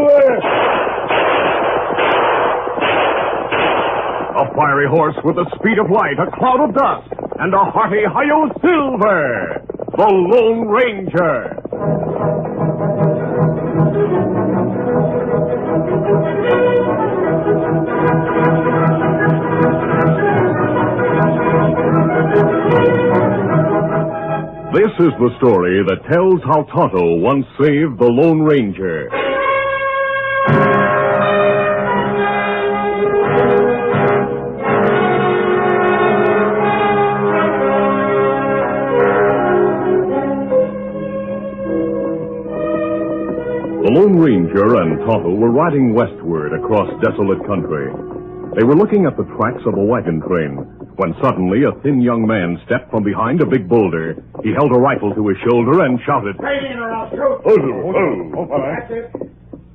Silver! A fiery horse with the speed of light, a cloud of dust, and a hearty Hi-Yo Silver, the Lone Ranger. This is the story that tells how Tonto once saved the Lone Ranger. The Lone Ranger and Tonto were riding westward across desolate country. They were looking at the tracks of a wagon train when suddenly a thin young man stepped from behind a big boulder. He held a rifle to his shoulder and shouted, "Right in or I'll shoot." That's it.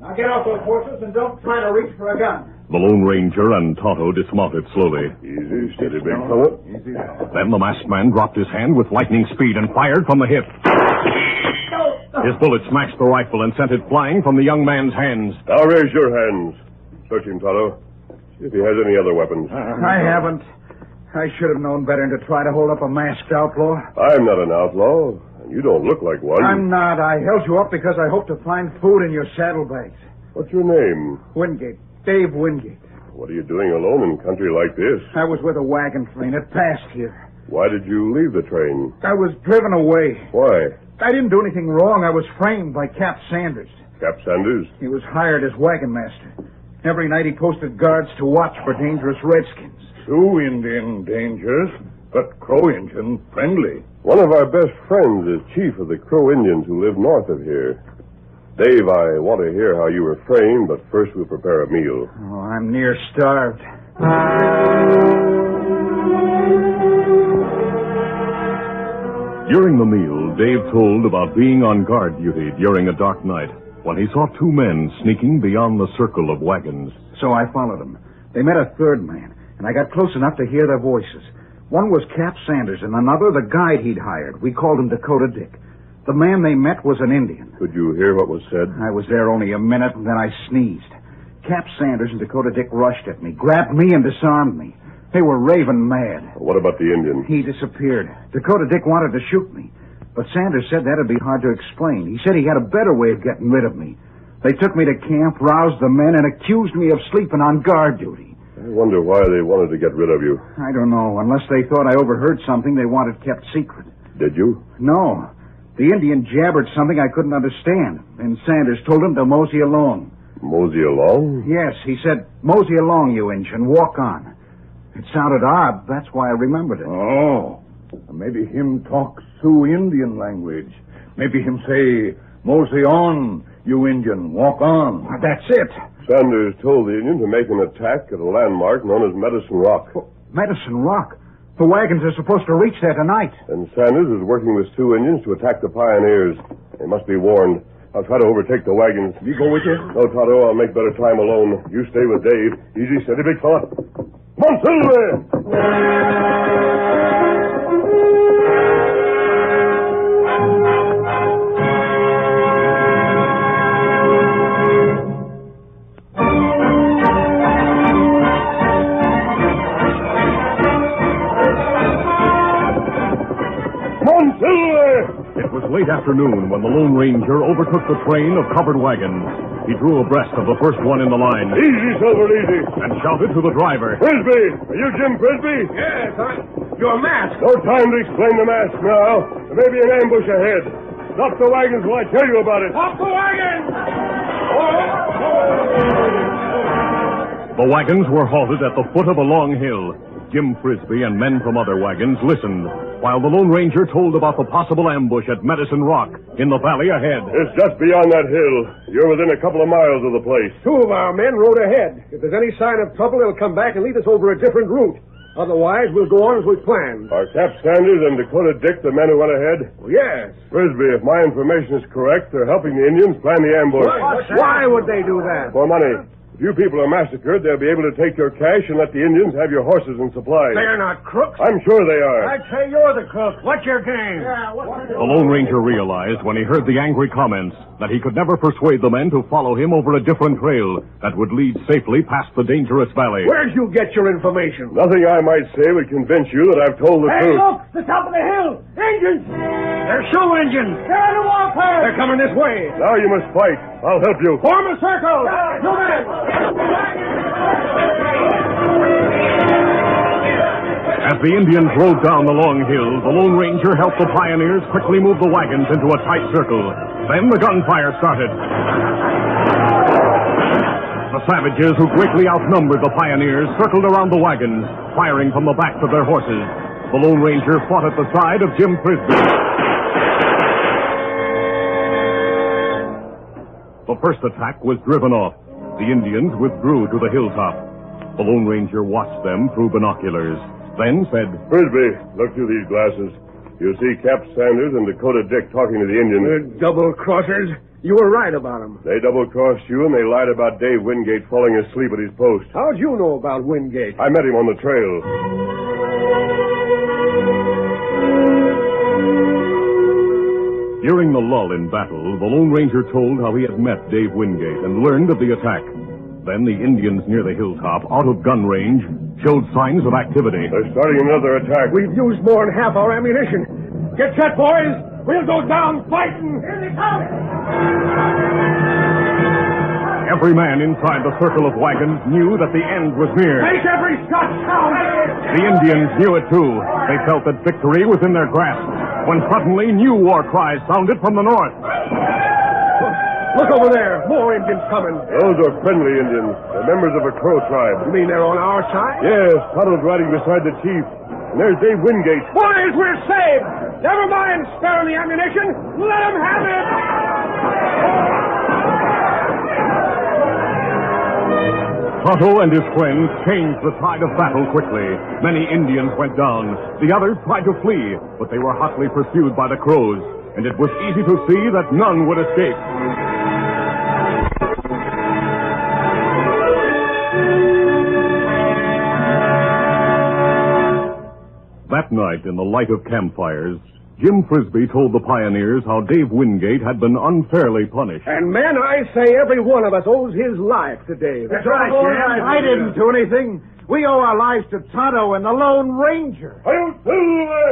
Now get off those horses and don't try to reach for a gun. The Lone Ranger and Tonto dismounted slowly. Easy, steady, big fella. Easy. Then the masked man dropped his hand with lightning speed and fired from the hip. His bullet smashed the rifle and sent it flying from the young man's hands. Now raise your hands. Search him, Tonto. See if he has any other weapons. I haven't. I should have known better than to try to hold up a masked outlaw. I'm not an outlaw, and you don't look like one. I'm not. I held you up because I hope to find food in your saddlebags. What's your name? Wingate. Dave Wingate. What are you doing alone in country like this? I was with a wagon train. It passed here. Why did you leave the train? I was driven away. Why? I didn't do anything wrong. I was framed by Cap Sanders. Cap Sanders? He was hired as wagon master. Every night he posted guards to watch for dangerous redskins. Sioux Indian dangerous, but Crow Indian friendly. One of our best friends is chief of the Crow Indians who live north of here. Dave, I want to hear how you were framed, but first we'll prepare a meal. Oh, I'm near starved. During the meal, Dave told about being on guard duty during a dark night when he saw two men sneaking beyond the circle of wagons. So I followed them. They met a third man, and I got close enough to hear their voices. One was Cap Sanders, and another the guide he'd hired. We called him Dakota Dick. The man they met was an Indian. Could you hear what was said? I was there only a minute, and then I sneezed. Cap Sanders and Dakota Dick rushed at me, grabbed me, and disarmed me. They were raving mad. What about the Indian? He disappeared. Dakota Dick wanted to shoot me, but Sanders said that'd be hard to explain. He said he had a better way of getting rid of me. They took me to camp, roused the men, and accused me of sleeping on guard duty. I wonder why they wanted to get rid of you. I don't know. Unless they thought I overheard something they wanted kept secret. Did you? No. The Indian jabbered something I couldn't understand, and Sanders told him to mosey along. Mosey along? Yes, he said, "Mosey along, you Injun. Walk on." It sounded odd. That's why I remembered it. Oh, maybe him talk Sioux Indian language. Maybe him say, "Mosey on, you Indian, walk on." That's it. Sanders told the Indian to make an attack at a landmark known as Medicine Rock. Medicine Rock? The wagons are supposed to reach there tonight. And Sanders is working with Sioux Indians to attack the pioneers. They must be warned. I'll try to overtake the wagons. You go with you? No, Tonto, I'll make better time alone. You stay with Dave. Easy, steady, big fella. Come on, Silver! It was late afternoon when the Lone Ranger overtook the train of covered wagons. He drew abreast of the first one in the line. Easy, Silver, easy. And shouted to the driver. Frisbee! Are you Jim Frisbee? Yes, you're masked. No time to explain the mask now. There may be an ambush ahead. Stop the wagons while I tell you about it. Stop the wagons! The wagons were halted at the foot of a long hill. Jim Frisbee and men from other wagons listened, while the Lone Ranger told about the possible ambush at Medicine Rock in the valley ahead. It's just beyond that hill. You're within a couple of miles of the place. Two of our men rode ahead. If there's any sign of trouble, they'll come back and lead us over a different route. Otherwise, we'll go on as we planned. Are Cap Sanders and Dakota Dick the men who went ahead? Well, yes. Frisbee, if my information is correct, they're helping the Indians plan the ambush. Why would they do that? For money. If If you people are massacred, they'll be able to take your cash and let the Indians have your horses and supplies. They're not crooks. I'm sure they are. I'd say you're the crook. What's your game? The Lone Ranger realized when he heard the angry comments that he could never persuade the men to follow him over a different trail that would lead safely past the dangerous valley. Where'd you get your information? Nothing I might say would convince you that I've told the truth. Look! The top of the hill! Engines! They're Sioux engines! They're on the warpath! They're coming this way! Now you must fight. I'll help you. Form a circle! You men! As the Indians rode down the long hill, the Lone Ranger helped the pioneers quickly move the wagons into a tight circle. Then the gunfire started. The savages, who greatly outnumbered the pioneers, circled around the wagons, firing from the backs of their horses. The Lone Ranger fought at the side of Jim Frisbee. The first attack was driven off. The Indians withdrew to the hilltop. The Lone Ranger watched them through binoculars, then said, Frisbee, look through these glasses. You'll see Cap Sanders and Dakota Dick talking to the Indians. Double-crossers. You were right about them. They double-crossed you, and they lied about Dave Wingate falling asleep at his post. How'd you know about Wingate? I met him on the trail. During the lull in battle, the Lone Ranger told how he had met Dave Wingate and learned of the attack. Then the Indians near the hilltop, out of gun range, showed signs of activity. They're starting another attack. We've used more than half our ammunition. Get set, boys. We'll go down fighting. Here they come. Every man inside the circle of wagons knew that the end was near. Make every shot count. The Indians knew it, too. They felt that victory was in their grasp, when suddenly new war cries sounded from the north. Look over there. More Indians coming. Those are friendly Indians. They're members of a Crow tribe. You mean they're on our side? Yes, Toddle's riding beside the chief. And there's Dave Wingate. Boys, we're saved. Never mind sparing the ammunition. Let them have it. Tonto and his friends changed the tide of battle quickly. Many Indians went down. The others tried to flee, but they were hotly pursued by the Crows, and it was easy to see that none would escape. That night, in the light of campfires, Jim Frisbee told the pioneers how Dave Wingate had been unfairly punished. And, men, I say every one of us owes his life to Dave. That's right, Jim. I didn't do anything. We owe our lives to Tonto and the Lone Ranger. Hooray!